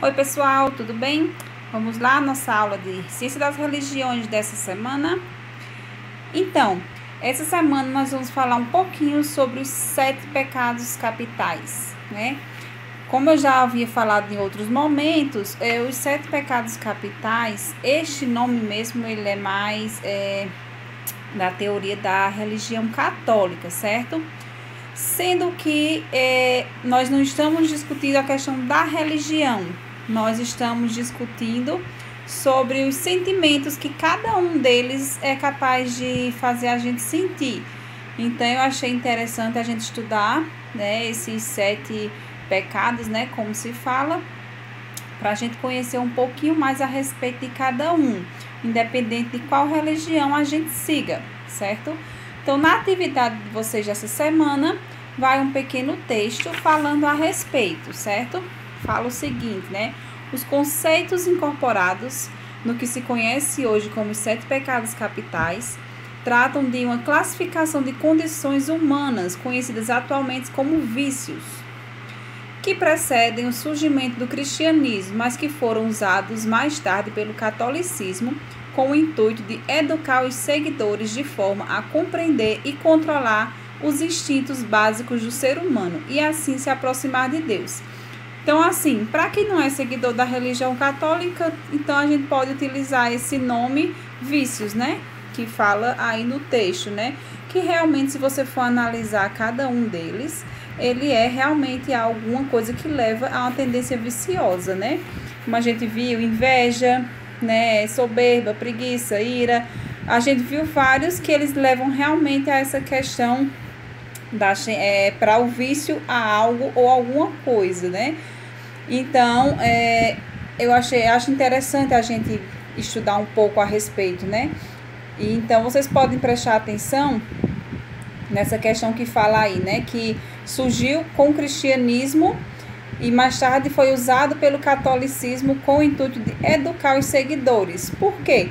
Oi pessoal, tudo bem? Vamos lá, nossa aula de Ciência das Religiões dessa semana. Então, essa semana nós vamos falar um pouquinho sobre os 7 pecados capitais, né? Como eu já havia falado em outros momentos, os 7 pecados capitais, este nome mesmo, ele é mais da teoria da religião católica, certo? Sendo que nós não estamos discutindo a questão da religião, nós estamos discutindo sobre os sentimentos que cada um deles é capaz de fazer a gente sentir. Então, eu achei interessante a gente estudar, né, esses 7 pecados, né, como se fala, para a gente conhecer um pouquinho mais a respeito de cada um, independente de qual religião a gente siga, certo? Então, na atividade de vocês dessa semana, vai um pequeno texto falando a respeito, certo? Fala o seguinte, né? Os conceitos incorporados no que se conhece hoje como os 7 pecados capitais tratam de uma classificação de condições humanas conhecidas atualmente como vícios, que precedem o surgimento do cristianismo, mas que foram usados mais tarde pelo catolicismo com o intuito de educar os seguidores de forma a compreender e controlar os instintos básicos do ser humano e assim se aproximar de Deus. Então, assim, para quem não é seguidor da religião católica, então a gente pode utilizar esse nome vícios, né? Que fala aí no texto, né? Que realmente, se você for analisar cada um deles, ele é realmente alguma coisa que leva a uma tendência viciosa, né? Como a gente viu, inveja, né? Soberba, preguiça, ira. A gente viu vários que eles levam realmente a essa questão para o vício a algo ou alguma coisa, né? Então, eu acho interessante a gente estudar um pouco a respeito, né? E então, vocês podem prestar atenção nessa questão que fala aí, né? Que surgiu com o cristianismo e mais tarde foi usado pelo catolicismo com o intuito de educar os seguidores. Por quê?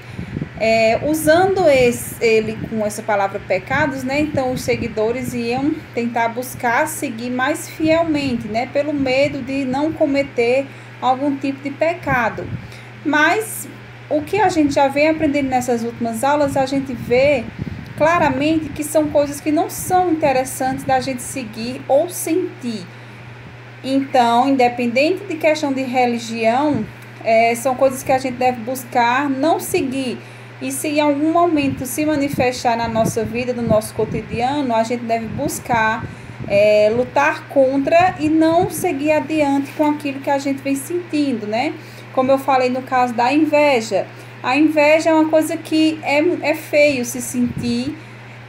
Usando ele com essa palavra pecados, né? Então os seguidores iam tentar buscar seguir mais fielmente, né? Pelo medo de não cometer algum tipo de pecado. Mas o que a gente já vem aprendendo nessas últimas aulas, a gente vê claramente que são coisas que não são interessantes da gente seguir ou sentir. Então, independente de questão de religião, são coisas que a gente deve buscar não seguir. E se em algum momento se manifestar na nossa vida, no nosso cotidiano, a gente deve buscar lutar contra e não seguir adiante com aquilo que a gente vem sentindo, né? Como eu falei no caso da inveja. A inveja é uma coisa que é feio se sentir,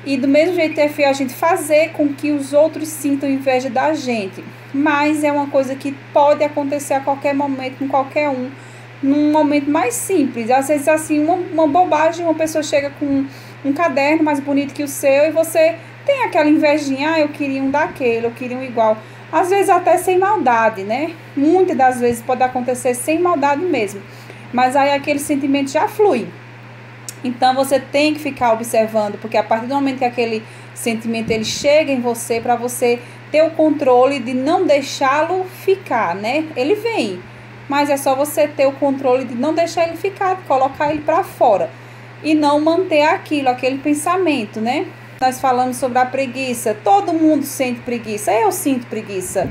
e do mesmo jeito é feio a gente fazer com que os outros sintam inveja da gente. Mas é uma coisa que pode acontecer a qualquer momento com qualquer um, num momento mais simples. Às vezes, assim, uma bobagem, uma pessoa chega com um caderno mais bonito que o seu e você tem aquela invejinha, eu queria um daquele, eu queria um igual. Às vezes até sem maldade, né? Muitas das vezes pode acontecer sem maldade mesmo. Mas aí aquele sentimento já flui. Então você tem que ficar observando, porque a partir do momento que aquele sentimento ele chega em você, para você ter o controle de não deixá-lo ficar, né? Ele vem, mas é só você ter o controle de não deixar ele ficar, de colocar ele para fora e não manter aquele pensamento, né? Nós falamos sobre a preguiça. Todo mundo sente preguiça. Eu sinto preguiça.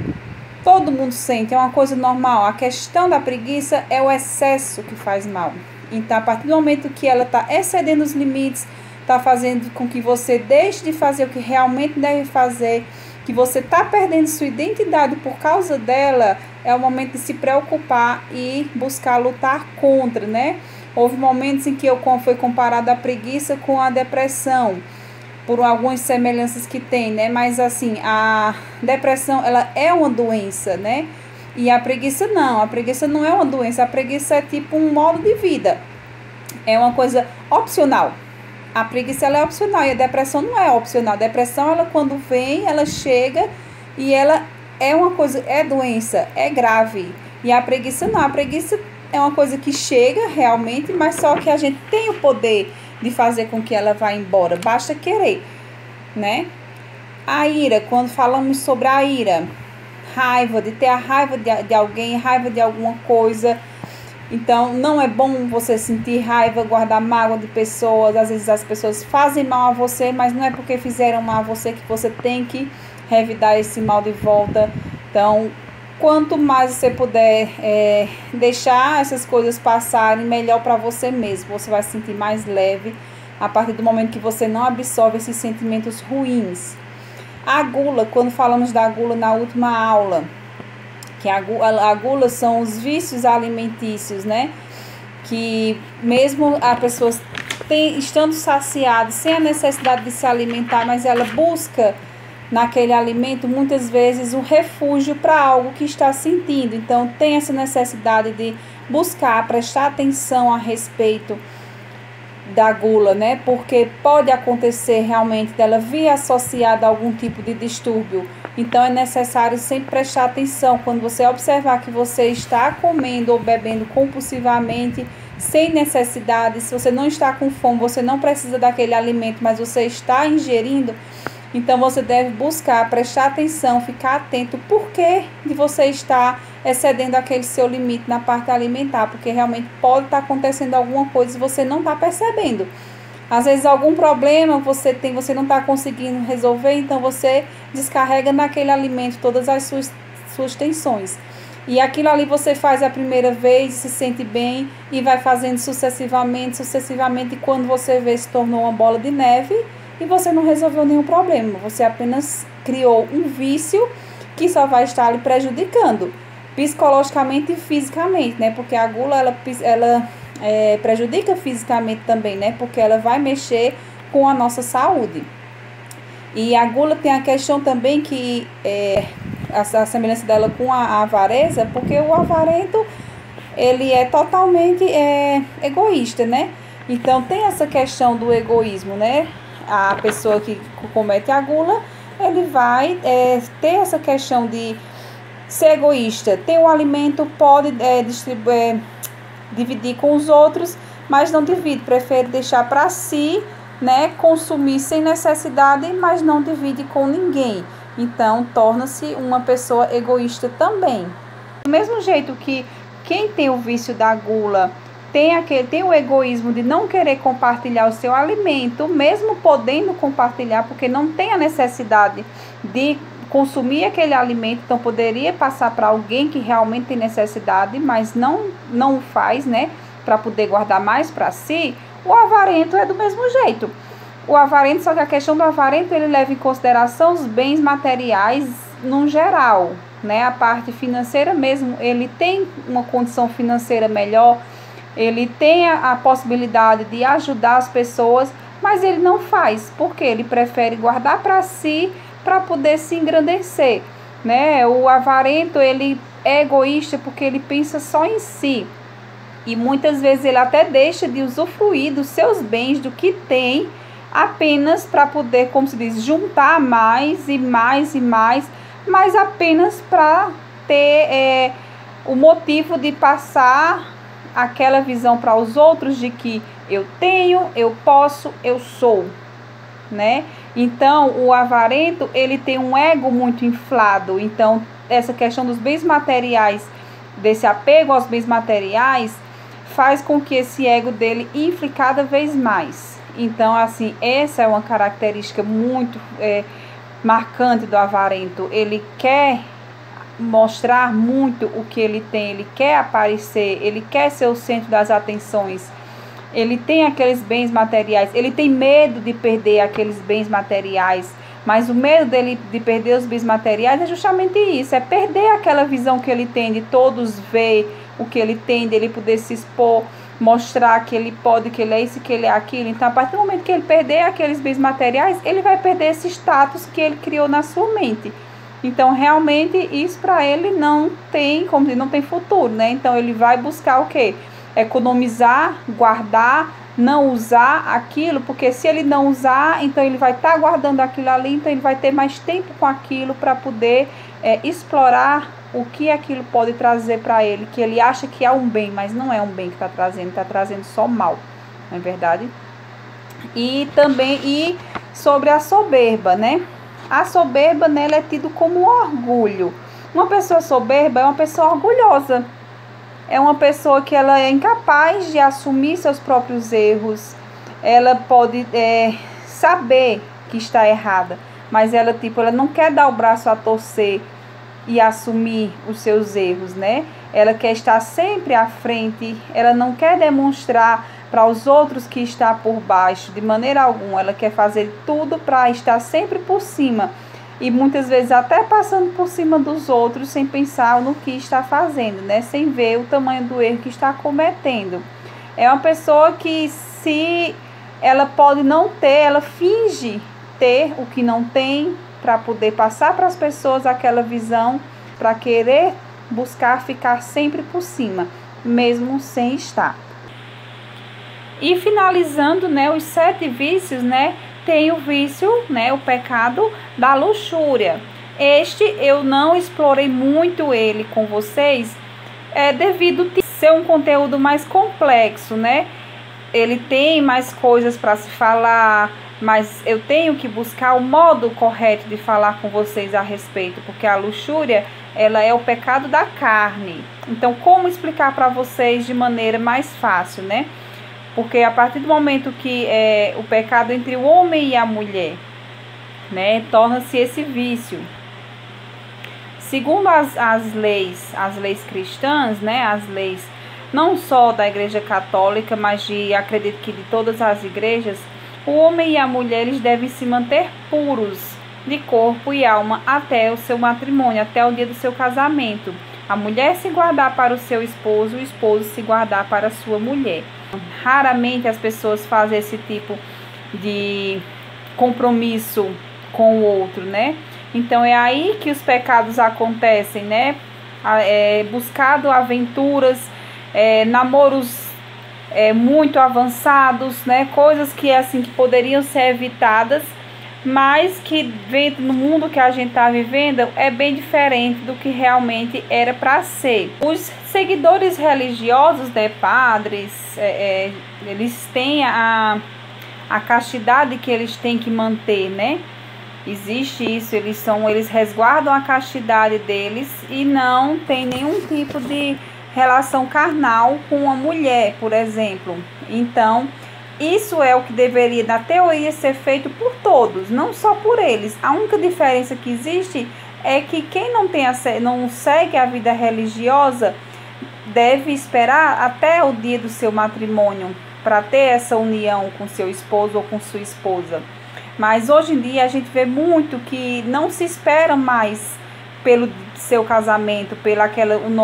Todo mundo sente, é uma coisa normal. A questão da preguiça é o excesso que faz mal. Então, a partir do momento que ela está excedendo os limites, está fazendo com que você deixe de fazer o que realmente deve fazer, que você está perdendo sua identidade por causa dela, é o momento de se preocupar e buscar lutar contra, né? Houve momentos em que foi comparada a preguiça com a depressão, por algumas semelhanças que tem, né? Mas assim, a depressão, ela é uma doença, né? E a preguiça não é uma doença, a preguiça é tipo um modo de vida, é uma coisa opcional. A preguiça ela é opcional e a depressão não é opcional. A depressão, ela quando vem, ela chega e ela é uma coisa, é doença, é grave. E a preguiça não, a preguiça é uma coisa que chega realmente, mas só que a gente tem o poder de fazer com que ela vá embora, basta querer, né? A ira, quando falamos sobre a ira, raiva, de ter a raiva de alguém, raiva de alguma coisa. Então, não é bom você sentir raiva, guardar mágoa de pessoas. Às vezes as pessoas fazem mal a você, mas não é porque fizeram mal a você que você tem que revidar esse mal de volta. Então, quanto mais você puder deixar essas coisas passarem, melhor para você mesmo. Você vai se sentir mais leve a partir do momento que você não absorve esses sentimentos ruins. A gula, quando falamos da gula na última aula, que a gula são os vícios alimentícios, né? Que mesmo a pessoa estando saciada, sem a necessidade de se alimentar, mas ela busca naquele alimento muitas vezes um refúgio para algo que está sentindo. Então tem essa necessidade de buscar, prestar atenção a respeito da gula, né? Porque pode acontecer realmente dela vir associada a algum tipo de distúrbio. Então é necessário sempre prestar atenção quando você observar que você está comendo ou bebendo compulsivamente, sem necessidade. Se você não está com fome, você não precisa daquele alimento, mas você está ingerindo, então você deve buscar, prestar atenção, ficar atento por que de você estar excedendo aquele seu limite na parte alimentar, porque realmente pode estar acontecendo alguma coisa e você não está percebendo. Às vezes algum problema você tem, você não está conseguindo resolver, então você descarrega naquele alimento todas as suas tensões. E aquilo ali você faz a primeira vez, se sente bem e vai fazendo sucessivamente, e quando você vê se tornou uma bola de neve e você não resolveu nenhum problema. Você apenas criou um vício que só vai estar lhe prejudicando psicologicamente e fisicamente, né? Porque a gula, ela prejudica fisicamente também, né? Porque ela vai mexer com a nossa saúde. E a gula tem a questão também que a semelhança dela com a avareza, porque o avarento, ele é totalmente egoísta, né? Então tem essa questão do egoísmo, né? A pessoa que comete a gula, ele vai ter essa questão de ser egoísta. Tem um alimento, pode dividir com os outros, mas não divide, prefere deixar para si, né, consumir sem necessidade, mas não divide com ninguém. Então torna-se uma pessoa egoísta também. Do mesmo jeito que quem tem o vício da gula tem o egoísmo de não querer compartilhar o seu alimento, mesmo podendo compartilhar, porque não tem a necessidade de consumir aquele alimento, então poderia passar para alguém que realmente tem necessidade, mas não o faz, né, para poder guardar mais para si. O avarento é do mesmo jeito. O avarento, só que a questão do avarento, ele leva em consideração os bens materiais no geral, né, a parte financeira mesmo, ele tem uma condição financeira melhor, ele tem a possibilidade de ajudar as pessoas, mas ele não faz, porque ele prefere guardar para si, para poder se engrandecer, né? O avarento, ele é egoísta porque ele pensa só em si. E muitas vezes ele até deixa de usufruir dos seus bens, do que tem, apenas para poder, como se diz, juntar mais e mais e mais, mas apenas para ter o motivo de passar aquela visão para os outros de que eu tenho, eu posso, eu sou, né? Então, o avarento, ele tem um ego muito inflado. Então, essa questão dos bens materiais, desse apego aos bens materiais, faz com que esse ego dele infle cada vez mais. Então, assim, essa é uma característica muito marcante do avarento. Ele quer mostrar muito o que ele tem, ele quer aparecer, ele quer ser o centro das atenções. Ele tem aqueles bens materiais, ele tem medo de perder aqueles bens materiais, mas o medo dele de perder os bens materiais é justamente isso, é perder aquela visão que ele tem de todos ver o que ele tem, dele poder se expor, mostrar que ele pode, que ele é isso, que ele é aquilo. Então, a partir do momento que ele perder aqueles bens materiais, ele vai perder esse status que ele criou na sua mente. Então, realmente, isso para ele não tem, como dizer, não tem futuro, né? Então, ele vai buscar o quê? Economizar, guardar, não usar aquilo, porque se ele não usar, então ele vai estar guardando aquilo ali, então ele vai ter mais tempo com aquilo para poder explorar o que aquilo pode trazer para ele, que ele acha que é um bem, mas não é um bem que está trazendo só mal, não é verdade? E também, sobre a soberba, né? A soberba, né, ela é tido como orgulho. Uma pessoa soberba é uma pessoa orgulhosa. É uma pessoa que ela é incapaz de assumir seus próprios erros. Ela pode saber que está errada, mas ela não quer dar o braço a torcer e assumir os seus erros, né? Ela quer estar sempre à frente, ela não quer demonstrar para os outros que está por baixo, de maneira alguma. Ela quer fazer tudo para estar sempre por cima e muitas vezes até passando por cima dos outros sem pensar no que está fazendo, né? Sem ver o tamanho do erro que está cometendo. É uma pessoa que, se ela pode não ter, ela finge ter o que não tem para poder passar para as pessoas aquela visão, para querer buscar ficar sempre por cima, mesmo sem estar. E finalizando, né, os 7 vícios, né, tem o vício, né, o pecado da luxúria. Este eu não explorei muito ele com vocês, devido a ser um conteúdo mais complexo, né? Ele tem mais coisas para se falar, mas eu tenho que buscar o modo correto de falar com vocês a respeito, porque a luxúria, ela é o pecado da carne. Então, como explicar para vocês de maneira mais fácil, né? Porque a partir do momento que o pecado entre o homem e a mulher, né, torna-se esse vício. Segundo as leis cristãs, né, as leis não só da Igreja Católica, mas acredito que de todas as igrejas, o homem e a mulher, eles devem se manter puros de corpo e alma até o seu matrimônio, até o dia do seu casamento. A mulher se guardar para o seu esposo, o esposo se guardar para a sua mulher. Raramente as pessoas fazem esse tipo de compromisso com o outro, né? Então é aí que os pecados acontecem, né? Buscado aventuras, namoros muito avançados, né? Coisas que que poderiam ser evitadas, mas que vendo no mundo que a gente está vivendo é bem diferente do que realmente era para ser. Os seguidores religiosos, né, padres, eles têm a castidade que eles têm que manter, né? Existe isso, eles resguardam a castidade deles e não tem nenhum tipo de relação carnal com uma mulher, por exemplo. Então, isso é o que deveria, na teoria, ser feito por todos, não só por eles. A única diferença que existe é que quem não segue a vida religiosa deve esperar até o dia do seu matrimônio para ter essa união com seu esposo ou com sua esposa. Mas hoje em dia a gente vê muito que não se espera mais pelo seu casamento,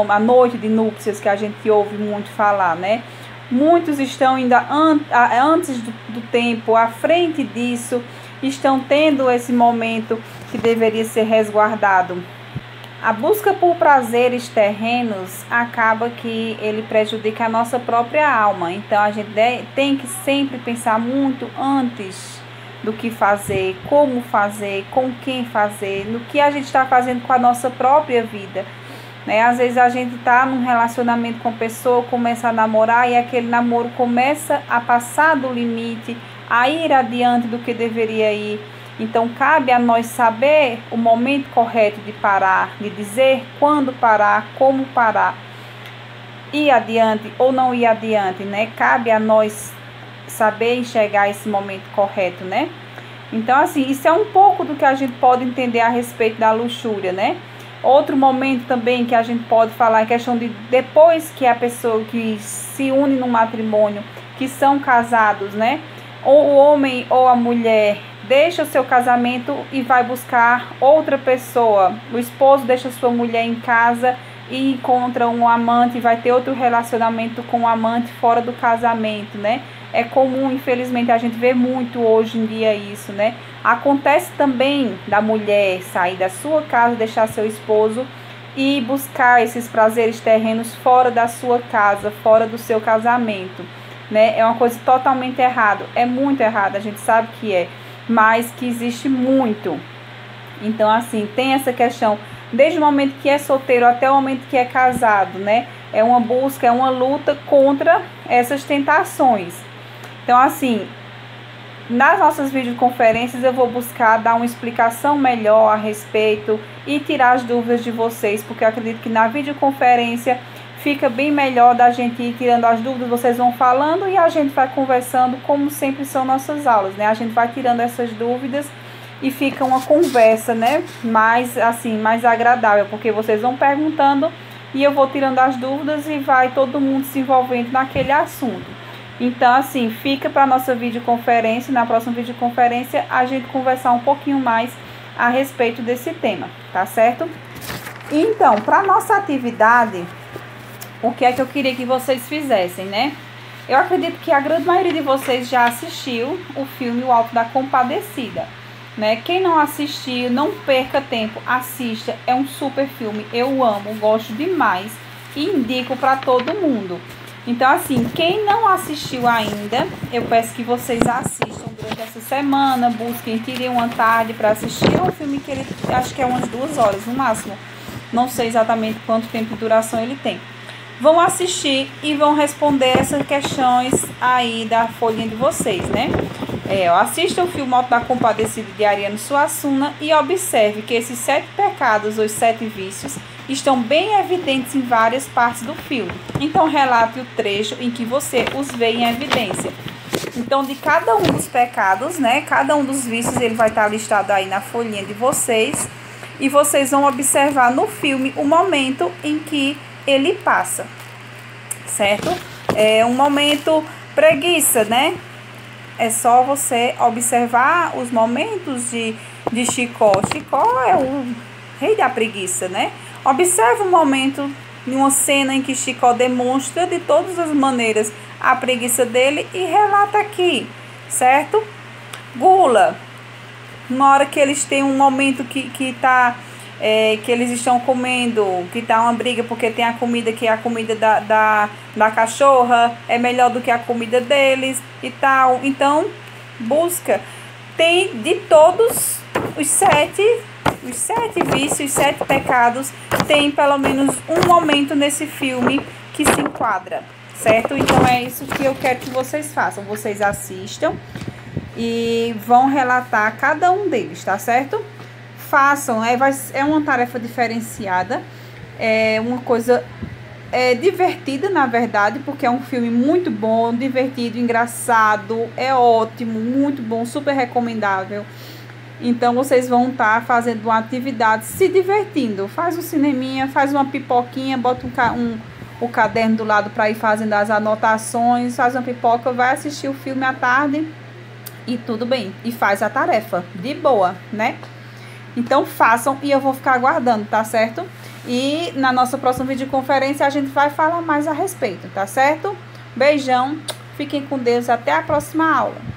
a noite de núpcias que a gente ouve muito falar, né? Muitos estão ainda antes do tempo, à frente disso, estão tendo esse momento que deveria ser resguardado. A busca por prazeres terrenos acaba que ele prejudica a nossa própria alma. Então a gente tem que sempre pensar muito antes do que fazer, como fazer, com quem fazer, no que a gente está fazendo com a nossa própria vida. Né? Às vezes a gente está num relacionamento com a pessoa, começa a namorar e aquele namoro começa a passar do limite, a ir adiante do que deveria ir. Então cabe a nós saber o momento correto de parar, de dizer quando parar, como parar, ir adiante ou não ir adiante, né? Cabe a nós saber enxergar esse momento correto, né? Então, assim, isso é um pouco do que a gente pode entender a respeito da luxúria, né? Outro momento também que a gente pode falar é questão de depois que a pessoa que se une no matrimônio, que são casados, né? Ou o homem ou a mulher deixa o seu casamento e vai buscar outra pessoa. O esposo deixa sua mulher em casa e encontra um amante e vai ter outro relacionamento com um amante fora do casamento, né? É comum, infelizmente, a gente vê muito hoje em dia isso, né? Acontece também da mulher sair da sua casa, deixar seu esposo e buscar esses prazeres terrenos fora da sua casa, fora do seu casamento, né? É uma coisa totalmente errada, é muito errada, a gente sabe que é, mas que existe muito. Então, assim, tem essa questão, desde o momento que é solteiro até o momento que é casado, né? É uma busca, é uma luta contra essas tentações. Então, assim, nas nossas videoconferências eu vou buscar dar uma explicação melhor a respeito e tirar as dúvidas de vocês, porque eu acredito que na videoconferência fica bem melhor da gente ir tirando as dúvidas, vocês vão falando e a gente vai conversando, como sempre são nossas aulas, né? A gente vai tirando essas dúvidas e fica uma conversa, né? Mais assim, mais agradável, porque vocês vão perguntando e eu vou tirando as dúvidas e vai todo mundo se envolvendo naquele assunto. Então, assim, fica para a nossa videoconferência, na próxima videoconferência, a gente conversar um pouquinho mais a respeito desse tema, tá certo? Então, para nossa atividade, o que é que eu queria que vocês fizessem, né? Eu acredito que a grande maioria de vocês já assistiu o filme O Alto da Compadecida, né? Quem não assistiu, não perca tempo, assista, é um super filme, eu amo, gosto demais e indico para todo mundo. Então, assim, quem não assistiu ainda, eu peço que vocês assistam durante essa semana, busquem, tirem uma tarde para assistir. É um filme que ele, acho que é umas 2 horas no máximo, não sei exatamente quanto tempo de duração ele tem. Vão assistir e vão responder essas questões aí da folhinha de vocês, né? Assista o filme Alto da Compadecida de Ariano Suassuna e observe que esses 7 pecados, os 7 vícios, estão bem evidentes em várias partes do filme. Então, relate o trecho em que você os vê em evidência. Então, de cada um dos pecados, né? Cada um dos vícios, ele vai estar listado aí na folhinha de vocês. E vocês vão observar no filme o momento em que ele passa, certo? É um momento preguiça, né? É só você observar os momentos de Chicó. Chicó é o rei da preguiça, né? Observe um momento, uma cena em que Chicó demonstra de todas as maneiras a preguiça dele e relata aqui, certo? Gula, na hora que eles têm um momento que eles estão comendo, que tá uma briga porque tem a comida que é a comida da cachorra, é melhor do que a comida deles e tal. Então, busca. Tem de todos os 7 vícios, os 7 pecados, tem pelo menos um momento nesse filme que se enquadra, certo? Então, é isso que eu quero que vocês façam. Vocês assistam e vão relatar cada um deles, tá certo? Façam, é uma tarefa diferenciada, é uma coisa divertida, na verdade, porque é um filme muito bom, divertido, engraçado, é ótimo, muito bom, super recomendável. Então, vocês vão estar fazendo uma atividade, se divertindo. Faz um cineminha, faz uma pipoquinha, bota o caderno do lado para ir fazendo as anotações, faz uma pipoca, vai assistir o filme à tarde e tudo bem. E faz a tarefa, de boa, né? Então, façam e eu vou ficar aguardando, tá certo? E na nossa próxima videoconferência a gente vai falar mais a respeito, tá certo? Beijão, fiquem com Deus, até a próxima aula.